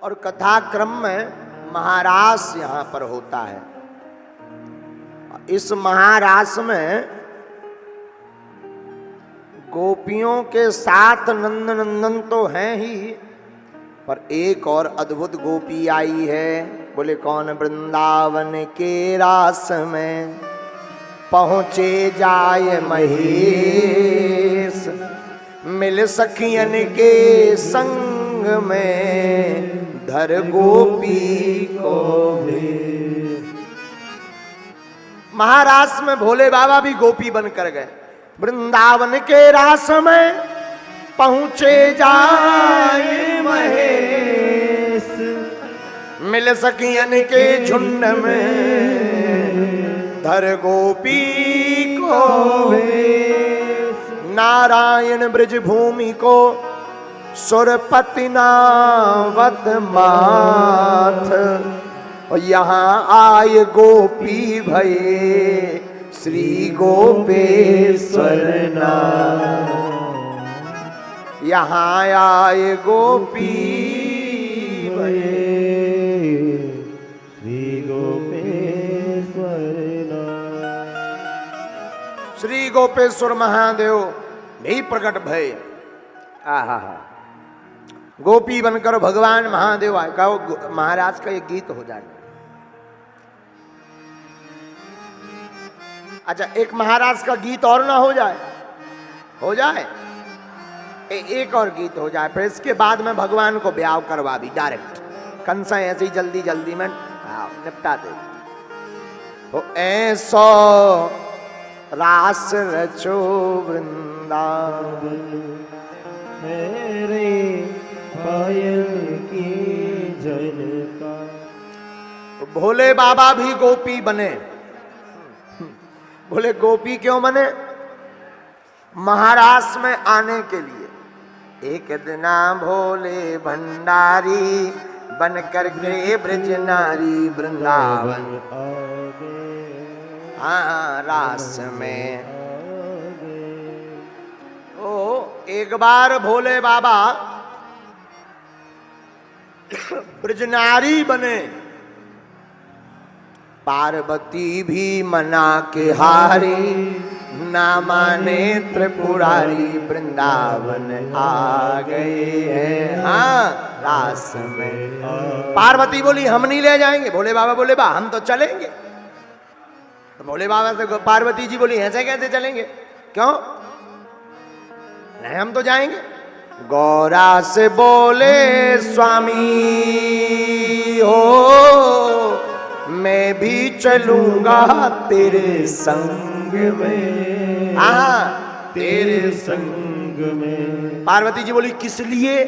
और कथाक्रम में महारास यहां पर होता है। इस महारास में गोपियों के साथ नंद नंदन तो हैं ही, पर एक और अद्भुत गोपी आई है। बोले कौन? वृंदावन के रास में पहुंचे जाए महेश, मिल सखियन के संग में धर गोपी को भी। महारास में भोले बाबा भी गोपी बनकर गए। वृंदावन के रास में पहुंचे जाए महेश, मिल सखियन के झुंड में धर गोपी को भेष। नारायण ब्रज भूमि को सुरपति नावत माथ, और यहाँ आए गोपी भये श्री गोपेश्वर नाथ। यहाँ आए गोपी भये श्री गोपेश्वर नाथ। श्री गोपेश्वर महादेव भी प्रकट भय। आहा, गोपी बनकर भगवान महादेव आए। कहो महाराज का ये गीत हो जाए। अच्छा, एक महाराज का गीत और ना हो जाए? हो जाए। एक और गीत हो जाए, फिर इसके बाद में भगवान को ब्याह करवा दी डायरेक्ट। कंसा ऐसे ही जल्दी जल्दी में निपटा दे। हो ऐसो रास रचो वृंदावन मेरे पायल की झलका। भोले बाबा भी गोपी बने। बोले गोपी क्यों बने? महारास में आने के लिए। एक दिना भोले भंडारी बन करके ब्रज नारी वृंदावन हाँ रास में। ओ एक बार भोले बाबा ब्रजनारी बने। पार्वती भी मना के हारी, ना माने त्रिपुरारी वृंदावन आ गए हैं हाँ रास में। पार्वती बोली हम नहीं ले जाएंगे। भोले बाबा बोले बा हम तो चलेंगे। तो भोले बाबा से पार्वती जी बोली ऐसे कैसे चलेंगे? क्यों नहीं, हम तो जाएंगे। गौरा से बोले स्वामी हो मैं भी चलूंगा तेरे संग में। हाँ तेरे संग में। पार्वती जी बोली किस लिए?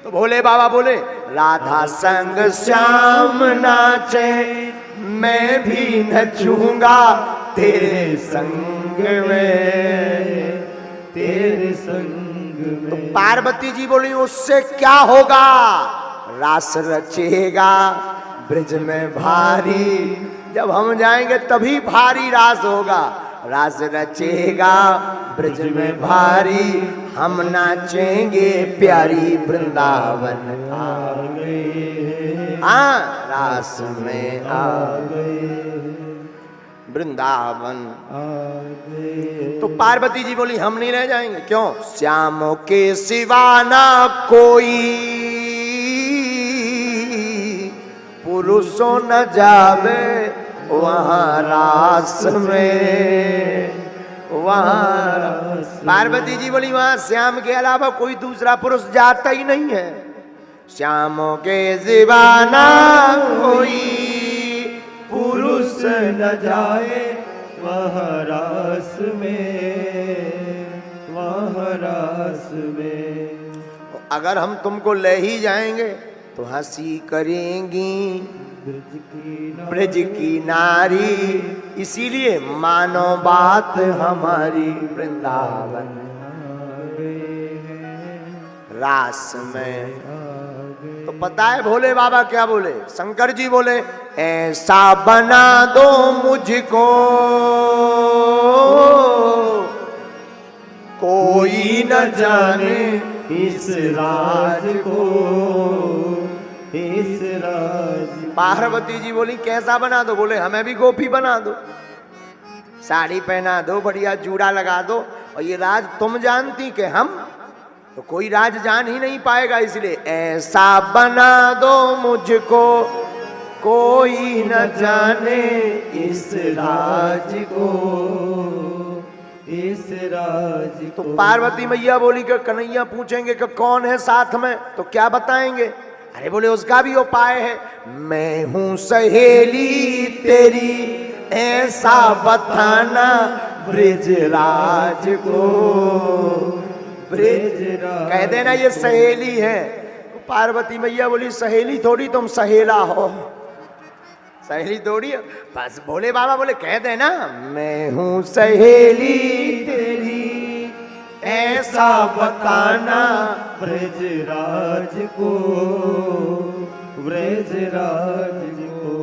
तो भोले बाबा बोले राधा संग श्याम नाचे मैं भी नचूंगा तेरे संग में। तेरे संग में। तो पार्वती जी बोली उससे क्या होगा? रास रचेगा ब्रज में भारी। जब हम जाएंगे तभी भारी रास होगा। रास रचेगा ब्रज में भारी, हम नाचेंगे प्यारी वृंदावन आ गए। हाँ रास में आ गए वृंदावन आ गए। तो पार्वती जी बोली हम नहीं रह जाएंगे। क्यों? श्यामों के सिवा ना कोई पुरुषों न जावे वहाँ रास में। वहाँ पार्वती जी बोली वहाँ श्याम के अलावा कोई दूसरा पुरुष जाता ही नहीं है। श्यामों के सिवा ना कोई पुरुष न जाए वहाँ रास में, वहाँ रास में। अगर हम तुमको ले ही जाएंगे तो हंसी करेंगी ब्रज की नारी। इसीलिए मानो बात हमारी वृंदावन रास में। तो पता है भोले बाबा क्या बोले? शंकर जी बोले ऐसा बना दो मुझको कोई न जाने इस राज को, इस राज पार्वती जी बोली कैसा बना दो? बोले हमें भी गोपी बना दो, साड़ी पहना दो, बढ़िया जूड़ा लगा दो, और ये राज तुम जानती कि हम, तो कोई राज जान ही नहीं पाएगा, इसलिए ऐसा बना दो मुझको कोई न जाने इस राज को, इस राज तो को। पार्वती मैया बोली कि कन्हैया पूछेंगे कि कौन है साथ में, तो क्या बताएंगे? अरे बोले उसका भी उपाय है, मैं हूं सहेली तेरी ऐसा बताना ब्रिजराज को, ब्रिजराज कह देना ये सहेली है। तो पार्वती मैया बोली सहेली थोड़ी, तुम सहेला हो, सहेली थोड़ी है। बस भोले बाबा बोले कह देना मैं हूं सहेली तेरी ऐसा बताना ब्रजराज को, ब्रजराज को।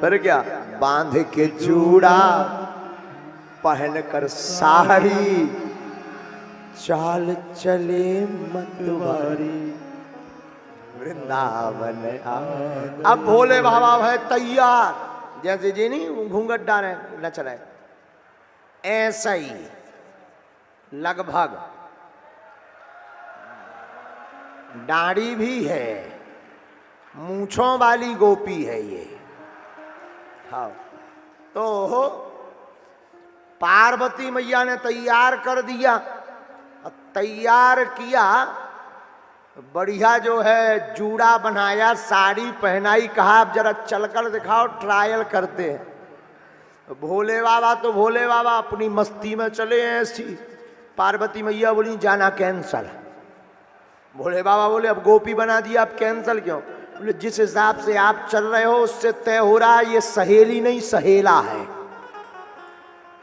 पर क्या बांध के चूड़ा पहन कर साड़ी चाल चले मतवारी वृंदावन आ। अब भोले बाबा है तैयार, जैसे जी नहीं घूंघट डाले नच रहे, ऐसा ही लगभग दाढ़ी भी है, मूंछों वाली गोपी है ये। हाँ, तो पार्वती मैया ने तैयार कर दिया, तैयार किया, बढ़िया जो है जूड़ा बनाया, साड़ी पहनाई, कहा अब जरा चलकर दिखाओ, ट्रायल करते हैं। भोले बाबा तो भोले बाबा अपनी मस्ती में चले ऐसी। पार्वती मैया बोली जाना कैंसल। भोले बाबा बोले अब गोपी बना दिया, अब कैंसल क्यों? बोले जिस हिसाब से आप चल रहे हो उससे तय हो रहा है ये सहेली नहीं सहेला है।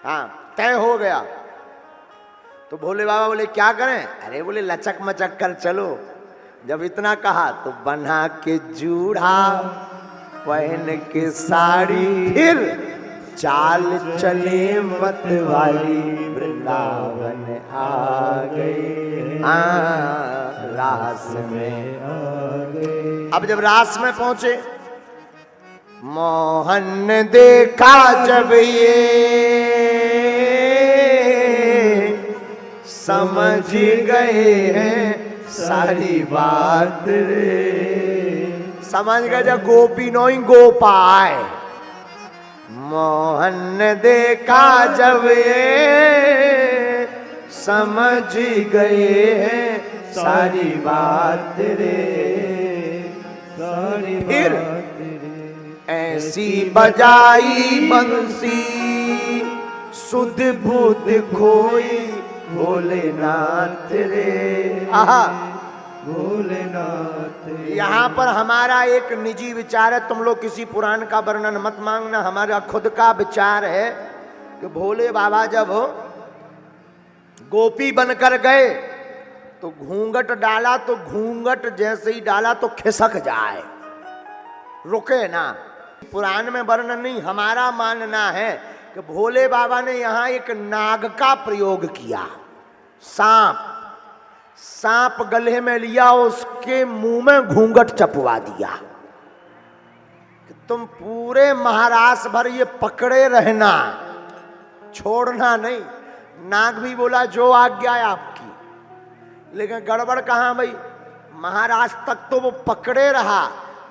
हाँ तय हो गया। तो भोले बाबा बोले क्या करें? अरे बोले लचक मचक कर चलो। जब इतना कहा तो बना के जूड़ा पहन के साड़ी फिर चाल चले मत वाली वृंदावन आ गए, रास में आ गए। अब जब रास में पहुंचे, मोहन ने देखा जब ये समझ गए हैं सारी बात रे, समझ गए जब गोपी नोई गोपाय। मोहन ने देखा जब ये समझ गए हैं सारी बात रे, सारी फिर बात रे। ऐसी बजाई बंसी सुध बुध खोई भोलेनाथ रे। आहा, भोलेनाथ रे। यहाँ पर हमारा एक निजी विचार है, तुम लोग किसी पुराण का वर्णन मत मांगना, हमारा खुद का विचार है कि भोले बाबा जब गोपी बनकर गए तो घूंघट डाला, तो घूंघट जैसे ही डाला तो खिसक जाए, रुके ना। पुराण में वर्णन नहीं, हमारा मानना है कि भोले बाबा ने यहाँ एक नाग का प्रयोग किया। सांप गले में लिया, उसके मुंह में घूंघट चपवा दिया कि तुम पूरे महाराष्ट्र भर ये पकड़े रहना, छोड़ना नहीं। नाग भी बोला जो आज्ञा है आपकी, लेकिन गड़बड़ कहाँ भाई, महाराष्ट्र तक तो वो पकड़े रहा।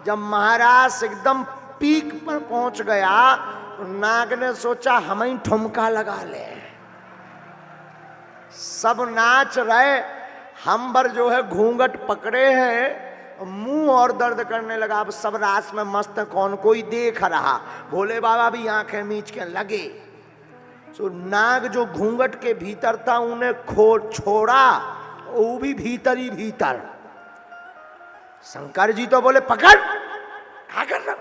जब महाराष्ट्र एकदम पीक पर पहुंच गया तो नाग ने सोचा हम ही ठुमका लगा ले। सब नाच रहे, हम पर जो है घूंघट पकड़े हैं, मुंह और दर्द करने लगा। अब सब रास में मस्त, कौन कोई देख रहा। भोले बाबा भी आंखें मीच के लगे। तो नाग जो घूंघट के भीतर था उन्हें छोड़ा, वो भी भीतर ही भीतर। शंकर जी तो बोले पकड़, क्या कर रहा?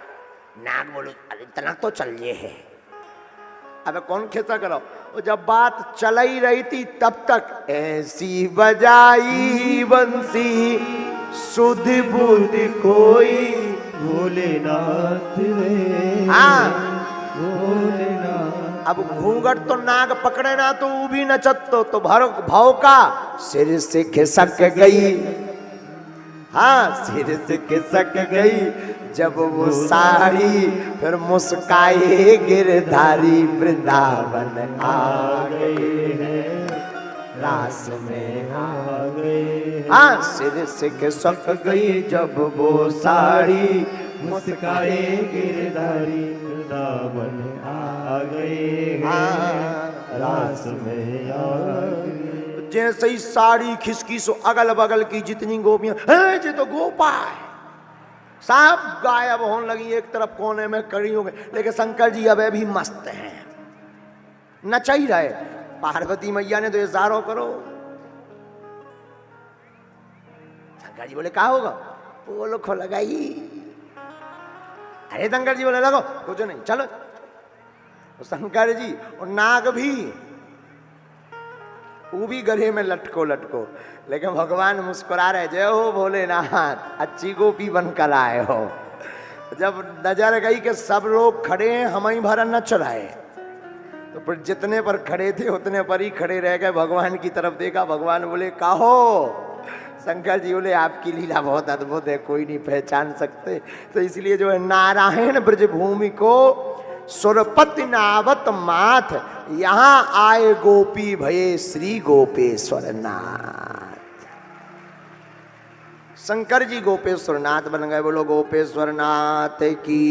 नाग बोले अरे इतना तो चलिए है। अब कौन खेसा करो। और जब बात चल ही रही थी तब तक ऐसी बजाई बंसी सुध बुध कोई भोलेनाथ रे। हाँ, भोलेनाथ। अब घूंघट तो नाग पकड़े ना तो वो भी नचत तो भर भाव का सिर से खिसक गई। हाँ सिर से खिसक गई जब वो साड़ी, फिर मुस्काए गिरधारी वृंदावन आ गए हैं, रास में आ गए। हाँ सिर से खिसक गई जब वो साड़ी, मुस्काए गिरधारी वृंदावन आ गए हैं, रास में आ गए। जैसे ही साड़ी खिसकी सो अगल बगल की जितनी गोपियां, है जी तो गोपा है, सब गायब होने लगी, एक तरफ कोने में खड़ी हो गई। लेकिन शंकर जी अब भी मस्त हैं, नचा ही रहे। पार्वती मैया ने तो इशारों करो, शंकर जी बोले क्या होगा, बोलो खो लगाई। अरे शंकर जी बोले लगो कुछ नहीं चलो। तो शंकर जी और नाग भी, वो भी गले में लटको लटको, लेकिन भगवान मुस्कुरा रहे, जय हो भोलेनाथ, अच्छी गोपी बनकर आए हो। जब नजर गई कि सब लोग खड़े हैं, हम ही भरा नच रहे, तो फिर जितने पर खड़े थे उतने पर ही खड़े रह गए। भगवान की तरफ देखा, भगवान बोले कहो। शंकर जी बोले आपकी लीला बहुत अद्भुत है, कोई नहीं पहचान सकते। तो इसलिए जो है नारायण ब्रजभूमि को सुरपति नावत माथ, यहां आए गोपी भये श्री गोपेश्वर नाथ। शंकर जी गोपेश्वर नाथ बन गए। बोलो गोपेश्वर नाथ की।